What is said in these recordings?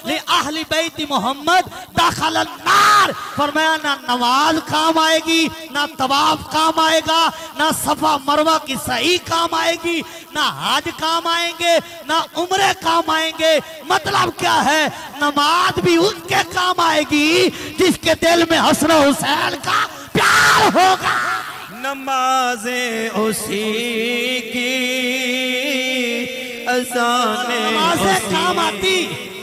ले अहली बैत मोहम्मद दाखिल अन्नार। फरमाया ना नमाज काम आएगी, ना तवाफ काम आएगा, ना सफा मरवा की सही काम आएगी, ना हज काम आएंगे, ना उम्रे काम आएंगे। मतलब क्या है, नमाज भी उसके काम आएगी जिसके दिल में हसन हुसैन का प्यार होगा। नमाजें उसी की, नमाजें काम आती,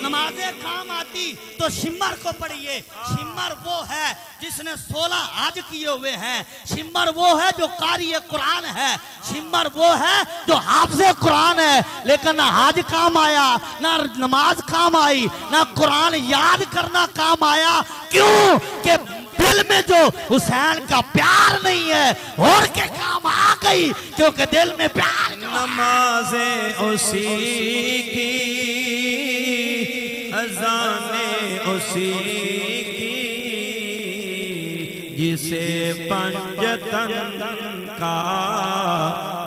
नमाजें काम आती तो शिम्मर को पढ़िए। शिम्मर वो है जिसने 16 हज किए हुए हैं। शिम्मर वो है जो कारी कुरान है। शिम्मर वो है जो हाफिज़े कुरान है। लेकिन ना हज काम आया, ना नमाज काम आई, ना कुरान याद करना काम आया। क्यों कि दिल में जो हुसैन का प्यार नहीं है, और के काम आ गई क्योंकि दिल में प्यार। नमाजें उसी की, अज़ानें उसी की, जिसे पंजतन का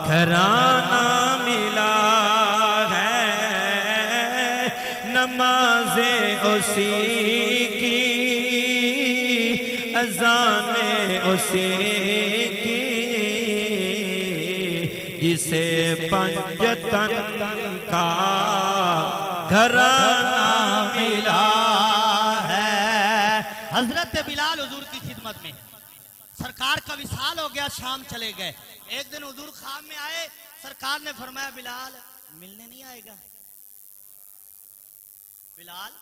घराना मिला है। नमाजें उसी की, अज़ानें उसी की, जिसे पंजतन का घराना मिला है। हजरत बिलाल हुजूर की खिदमत में, सरकार का विसाल हो गया, शाम चले गए। एक दिन हुजूर खाम में आए, सरकार ने फरमाया बिलाल मिलने नहीं आएगा, बिलाल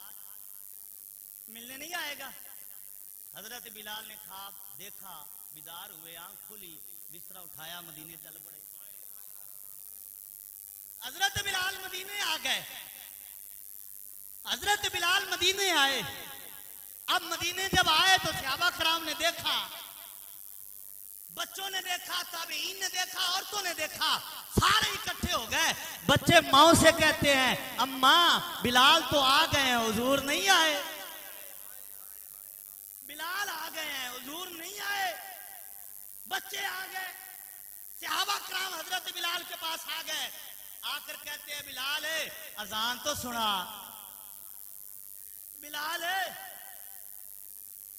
मिलने नहीं आएगा। हजरत बिलाल ने ख्वाब देखा, बेदार हुए, आंख खुली, बिस्तरा उठाया, मदीने चल पड़े। हजरत बिलाल मदीने आ गए। हजरत बिलाल मदीने आए। अब मदीने जब आए तो सहाबा कराम ने देखा, बच्चों ने देखा, ताबईन ने देखा, औरतों ने देखा, सारे इकट्ठे हो गए। बच्चे माँ से कहते हैं, अम्मा बिलाल तो आ गए हैं, हुजूर नहीं आए। बिलाल आ गए हैं, हुजूर नहीं आए। बच्चे आ गए, सहाबा कराम हजरत बिलाल के पास आ गए। आकर कहते हैं, बिलाल है, अजान तो सुना। बिलाल है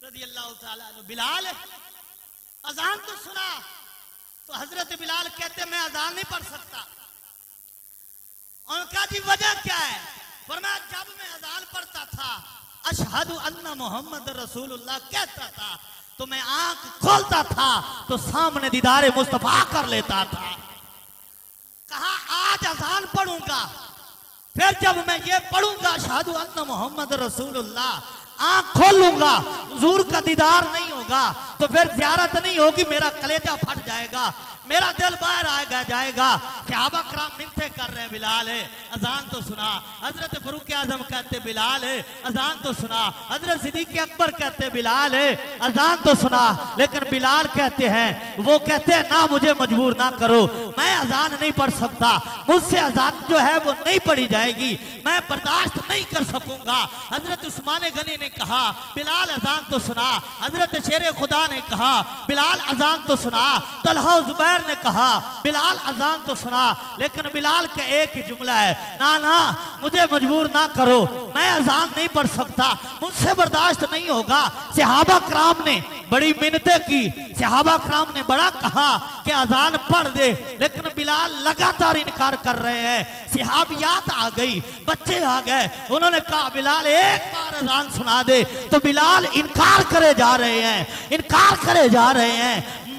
रज़ियल्लाहु ताला अन्हु, बिलाल अजान तो सुना। तो हजरत बिलाल कहते, मैं अजान नहीं पढ़ सकता। उनका जी वजह क्या है? फरमाया, जब मैं अजान पढ़ता था, अशहदु अन्ना मोहम्मद रसूलुल्लाह कहता था, तो मैं आंख खोलता था तो सामने दीदारे मुस्तफा कर लेता था। कहा आज अजान पढ़ूंगा, फिर जब मैं ये पढ़ूंगा अशहदु अन्ना मोहम्मद रसूलुल्लाह, आंख खोल लूंगा, हुजूर का दीदार नहीं होगा, तो फिर ज़ियारत नहीं होगी, मेरा कलेजा फट जाएगा, मेरा दिल बाहर आएगा जाएगा। सहाबा कराम मिन्नतें कर रहे हैं, बिलाल है अजान तो सुना। हजरत फरूक आजम कहते, बिलाल है अजान तो सुना। हजरत सिद्दीक अकबर कहते, बिलाल है अजान तो सुना। लेकिन बिलाल कहते हैं, वो कहते हैं, ना मुझे मजबूर ना करो, मैं अजान नहीं पढ़ सकता, मुझसे अजान जो है वो नहीं पढ़ी जाएगी, मैं बर्दाश्त नहीं कर सकूंगा। हजरत उस्मान गनी ने कहा, बिलाल अजान तो सुना। हजरत शेर खुदा ने कहा, बिलाल अजान तो सुना। तलहा जुबैर ने कहा, बिलाल अजान तो सुना। लेकिन बिलाल का एक ही जुमला है, ना ना मुझे मजबूर ना करो, मैं अजान नहीं पढ़ सकता, मुझसे बर्दाश्त नहीं होगा। सहाबा कराम ने बड़ी मिन्नतें की, सहाबा कराम ने बड़ा कहा कि अजान पढ़ दे, लेकिन बिलाल लगातार इनकार कर रहे हैं। सहाबियात आ गई, बच्चे आ गए, उन्होंने कहा, बिलाल एक बार अजान सुना दे। तो बिलाल इनकार करे जा रहे हैं, इनकार करे जा रहे हैं,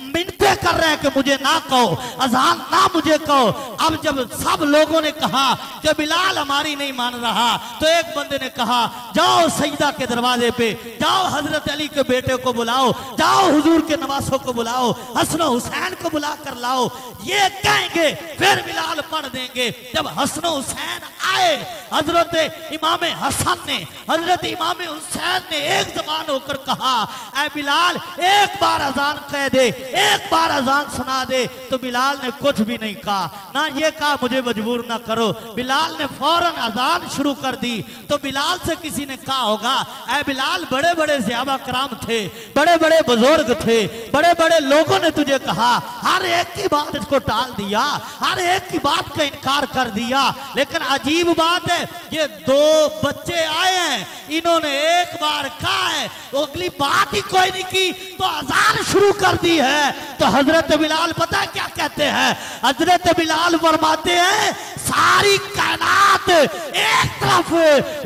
मिन्नतें कर रहे हैं कि मुझे ना कहो, अजान ना मुझे कहो। अब जब सब लोगों ने कहा कि बिलाल हमारी नहीं मान रहा, तो एक बंदे ने कहा, जाओ सईदा के दरवाजे पे जाओ, हजरत अली के बेटे को बुलाओ, जाओ हुजूर के नवासों को बुलाओ, हसन हुसैन को बुला कर लाओ। ये कहेंगे फिर बिलाल पढ़ देंगे। जब हसन हुसैन आए, हजरत इमाम हसन ने, हजरत इमाम हुसैन ने एक जबान होकर कहा, ऐ बिलाल एक बार अजान कह दे, एक बार अजान सुना दे। तो बिलाल ने कुछ भी नहीं कहा, ना ये कहा मुझे मजबूर ना करो। बिलाल ने फौरन अजान शुरू कर दी। तो बिलाल से किसी ने कहा होगा, ऐ बिलाल बड़े बड़े सहाबा कराम थे, बड़े बड़े बुजुर्ग थे, बड़े बड़े लोगों ने तुझे कहा, हर एक की बात इसको टाल दिया, हर एक की बात का इनकार कर दिया। लेकिन अजीब बात है, ये दो बच्चे आए इन्होंने एक बार कहा है, तो अगली बात ही कोई नहीं की, तो अजान शुरू कर दी है। तो हजरत बिलाल पता है क्या कहते हैं? हजरत बिलाल फरमाते हैं सारी कायनात एक तरफ,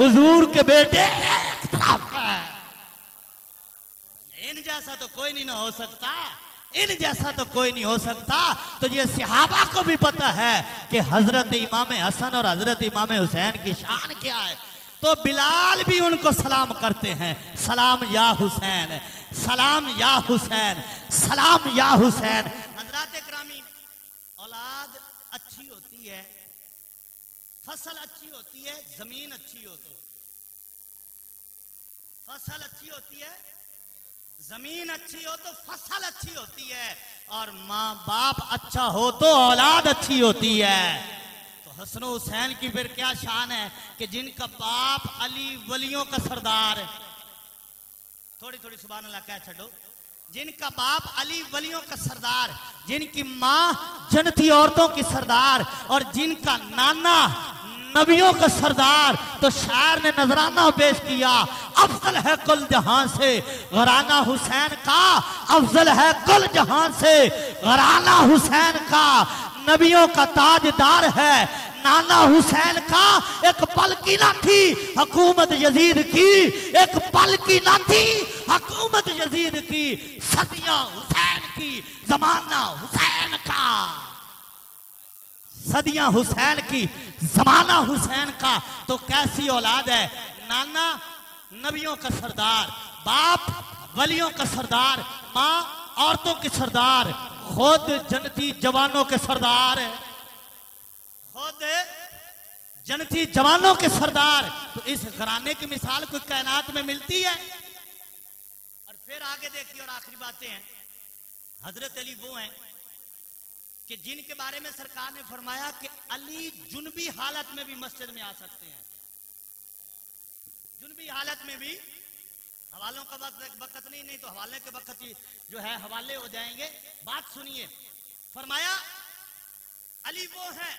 हुजूर के बेटे एक तरफ है। इन जैसा तो कोई नहीं हो सकता, इन जैसा तो कोई नहीं हो सकता। तो ये सहाबा को भी पता है कि हजरत इमाम हसन और हजरत इमाम हुसैन की शान क्या है। तो बिलाल भी उनको सलाम करते हैं, सलाम या हुसैन, सलाम या हुसैन, सलाम या हुसैन। हजरत ग्रामी, औलाद अच्छी होती है, फसल अच्छी होती है, जमीन अच्छी हो तो फसल अच्छी होती है, जमीन अच्छी हो तो फसल अच्छी होती है, और माँ बाप अच्छा हो तो औलाद अच्छी होती है। तो हसन हुसैन की फिर क्या शान है कि जिनका बाप अली वलियों का सरदार है, थोड़ी थोड़ी सुभान अल्लाह कह छो, जिनका बाप अली वलियों का सरदार, जिनकी माँ जन्नती औरतों की सरदार, और जिनका नाना नबियों का सरदार। तो शायर ने नजराना पेश किया, अफजल है कुल जहां से घराना हुसैन का, अफजल है कुल जहां से घराना हुसैन का, नबियों का ताजदार है नाना हुसैन का। एक पल की ना थी हुकूमत यजीद की, एक पल की ना थी हुकूमत यजीद की, सदियां हुसैन की, जमाना हुसैन का, सदियां हुसैन की, जमाना हुसैन का। तो कैसी औलाद है, नाना नबियों का सरदार, बाप वलियों का सरदार, माँ औरतों की सरदार, खुद जन्नती जवानों के सरदार है, खुद जन्नती जवानों के सरदार। तो इस घराने की मिसाल कोई कायनात में मिलती है? और फिर आगे देखिए, और आखिरी बातें हैं, हजरत अली वो हैं कि जिनके बारे में सरकार ने फरमाया कि अली जुनबी हालत में भी मस्जिद में आ सकते हैं, जुनबी हालत में भी। हवालों का वक्त नहीं तो हवाले के वक्त ही जो है हवाले हो जाएंगे। बात सुनिए, फरमाया अली वो हैं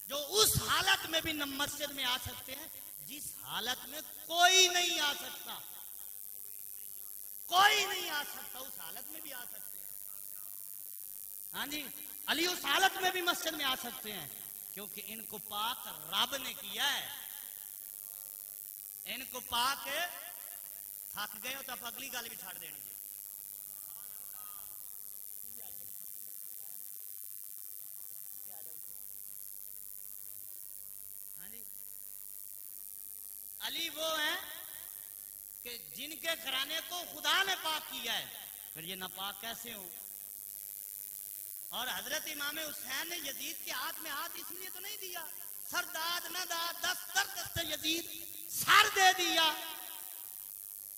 जो उस हालत में भी मस्जिद में आ सकते हैं जिस हालत में कोई नहीं आ सकता, कोई नहीं आ सकता, उस हालत में भी आ सकते हैं। हाँ जी, अली उस हालत में भी मस्जिद में आ सकते हैं, क्योंकि इनको पाक रब ने किया है। इनको पाक, थक गए हो तो आप अगली गल भी छाड़ देनी है। हाँ जी, अली वो हैं कि जिनके घराने को खुदा ने पाक किया है, फिर ये नापाक कैसे हो? और हजरत इमाम हुसैन ने यजीद के हाथ में हाथ इसलिए तो नहीं दिया, सरदाद न दाद दस्तर दस्तर यजीद, सर दे दिया,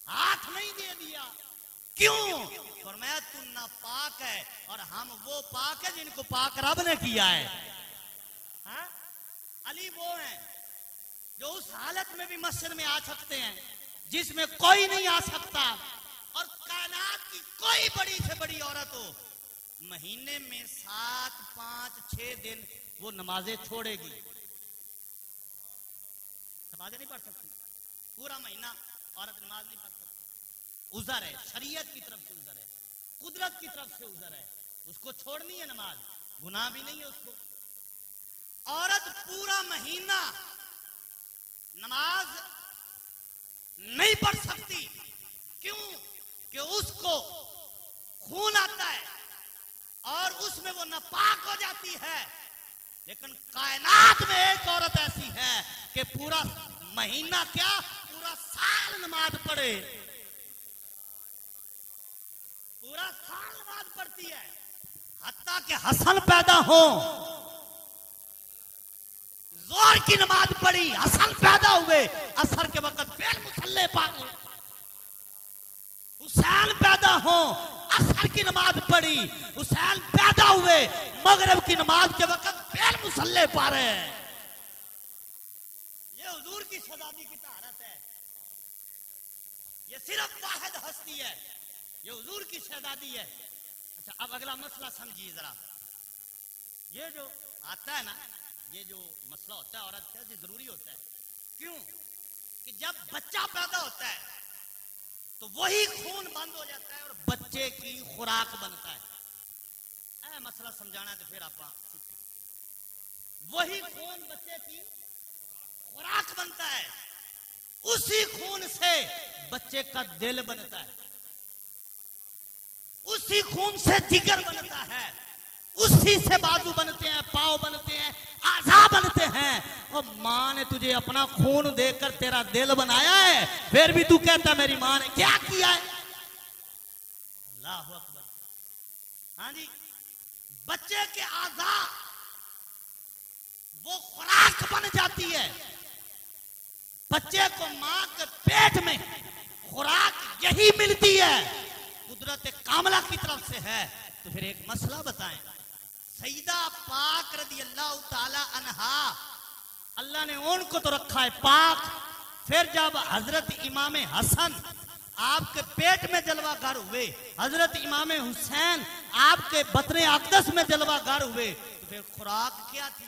हाथ नहीं दे दिया। क्यों? फरमाया तू नापाक है और हम वो पाक है जिनको पाक रब ने किया है। हा? अली वो हैं जो उस हालत में भी मस्जिद में आ सकते हैं जिसमें कोई नहीं आ सकता, और कायनात की कोई बड़ी से बड़ी औरत हो, महीने में 7, 5, 6 दिन वो नमाजें छोड़ेगी, नमाजें नहीं पढ़ सकती, पूरा महीना औरत नमाज नहीं पढ़ सकती। उज़र है, शरीयत की तरफ से उज़र है, कुदरत की तरफ से उज़र है, उसको छोड़नी है नमाज, गुनाह भी नहीं है उसको। औरत पूरा महीना नमाज नहीं पढ़ सकती, क्यों? कि उसको खून आता है और उसमें वो नापाक हो जाती है। लेकिन कायनात में एक औरत ऐसी है कि पूरा महीना क्या, पूरा साल नमाज पढ़े, पूरा साल नमाज पढ़ती है। हत्ता के हसन पैदा हो, जोर की नमाज पढ़ी, हसन पैदा हुए, असर के वक्त फिर मुसल्ले पर हुसैन पैदा हो, असर की नमाज पढ़ी, हुसैन पैदा हुए, मगरिब की नमाज के वक्त फिर मुसल्ले पर है। ये हुजूर की शहजादी की तारत है, ये सिर्फ वाहिद हस्ती है, ये हुजूर की शहजादी है। अच्छा, अब अगला मसला समझिए जरा। ये जो आता है ना, ये जो मसला होता है औरत का, ये जरूरी होता है। क्यों? कि जब बच्चा पैदा होता है तो वही खून बंद हो जाता है और बच्चे की खुराक बनता है। ऐ मसला समझाना है तो फिर आप वही खून बच्चे की खुराक बनता है, उसी खून से बच्चे का दिल बनता है, उसी खून से जिगर बनता है, उसी से बाजू बनते हैं, पांव बनते हैं, आधा बनते हैं। और मां ने तुझे अपना खून देकर तेरा दिल बनाया है, फिर भी तू कहता मेरी मां ने क्या किया है। अल्लाह अकबर। हाँ जी, बच्चे के आधा वो खुराक बन जाती है। बच्चे को मां के पेट में खुराक यही मिलती है, कुदरत कामला की तरफ से है। तो फिर एक मसला बताएं, सईदा पाक रदी अल्लाह ताला अन्हा, अल्लाह ने उनको तो रखा है पाक, फिर जब हजरत इमाम हसन आपके पेट में जलवागर हुए, हजरत इमाम हुसैन आपके बतने अक़दस में जलवागर हुए, तो फिर खुराक क्या थी?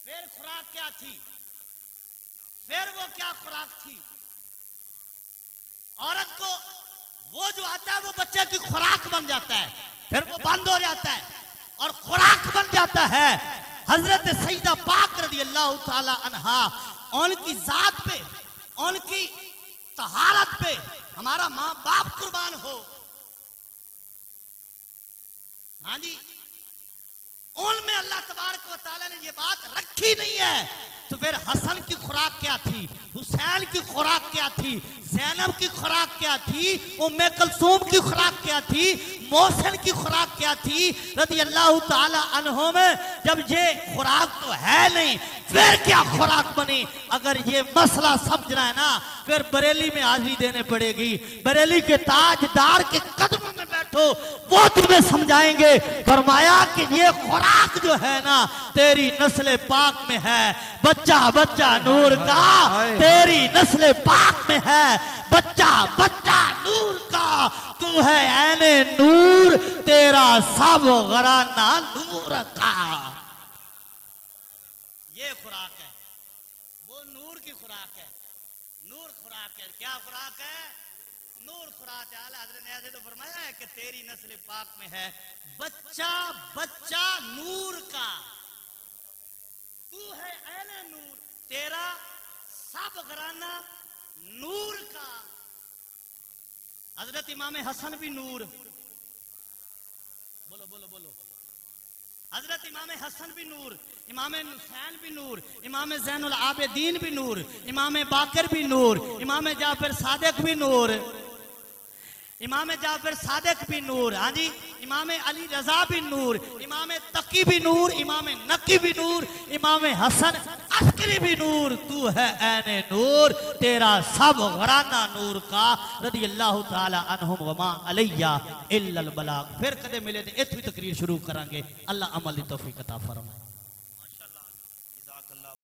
फिर खुराक क्या थी? फिर वो क्या खुराक थी? औरत को वो जो आता है वो बच्चे की खुराक बन जाता है, फिर वो बंद हो जाता है और खुराक बन जाता है। हजरत सईदा पाक रज़ी अल्लाह ताला अन्हा, उनकी जात पे, उनकी तहारत पे हमारा माँ बाप कुर्बान हो। हाँ जी, उनमें अल्लाह तबारक व तआला ने ये बात रखी नहीं है। तो फिर हसन की खुराक क्या थी, हुसैन की खुराक क्या थी, ज़ैनब की खुराक क्या थी, उम्मे कुलसूम की खुराक क्या थी, मोहसिन की खुराक क्या थी रज़ी अल्लाह ताला अन्हो में? जब ये खुराक तो है नहीं, फिर क्या खुराक बनी? अगर ये मसला समझना है ना, फिर बरेली में हाजिरी देने पड़ेगी। बरेली के ताजदार के कदमों में बैठो, वो तुम्हें समझाएंगे। फरमाया कि ये खुराक जो है ना तेरी नस्ल पाक में है, बच्चा बच्चा नूर का तेरी नस्ल पाक में है, बच्चा बच्चा नूर का तू है ऐने नूर, तेरा सब घराना नूर का। ये खुराक है, वो नूर की खुराक है, नूर खुराक है। क्या खुराक है? नूर खुराक है। आला हज़रत ने ऐसे तो फरमाया है कि तेरी नस्ल पाक में है, बच्चा बच्चा नूर का, तू है ऐने नूर, तेरा सब घराना नूर का। हजरत इमाम हसन भी नूर, बोलो बोलो बोलो, हजरत इमाम हसन भी नूर, इमाम हुसैन भी नूर, इमाम ज़ैनुल आबिदीन भी नूर, इमाम बाकर भी नूर, इमाम जाफर सादिक भी नूर, इमाम जाफर सादिक भी नूर। हाँ जी, इमाम अली रजा भी नूर, इमाम तकी भी नूर, इमाम नकी भी नूर, इमाम हसन अस्करी भी नूर। तू है ऐने नूर, तेरा सब घराना नूर का। रज़ी अल्लाह ताला अन्हुम व मा अलैया इल्लल बलाग। फिर कदे मिले तो इत्थों तकरीर शुरू करांगे। अल्लाह अमल दी तौफीक अता फरमाए।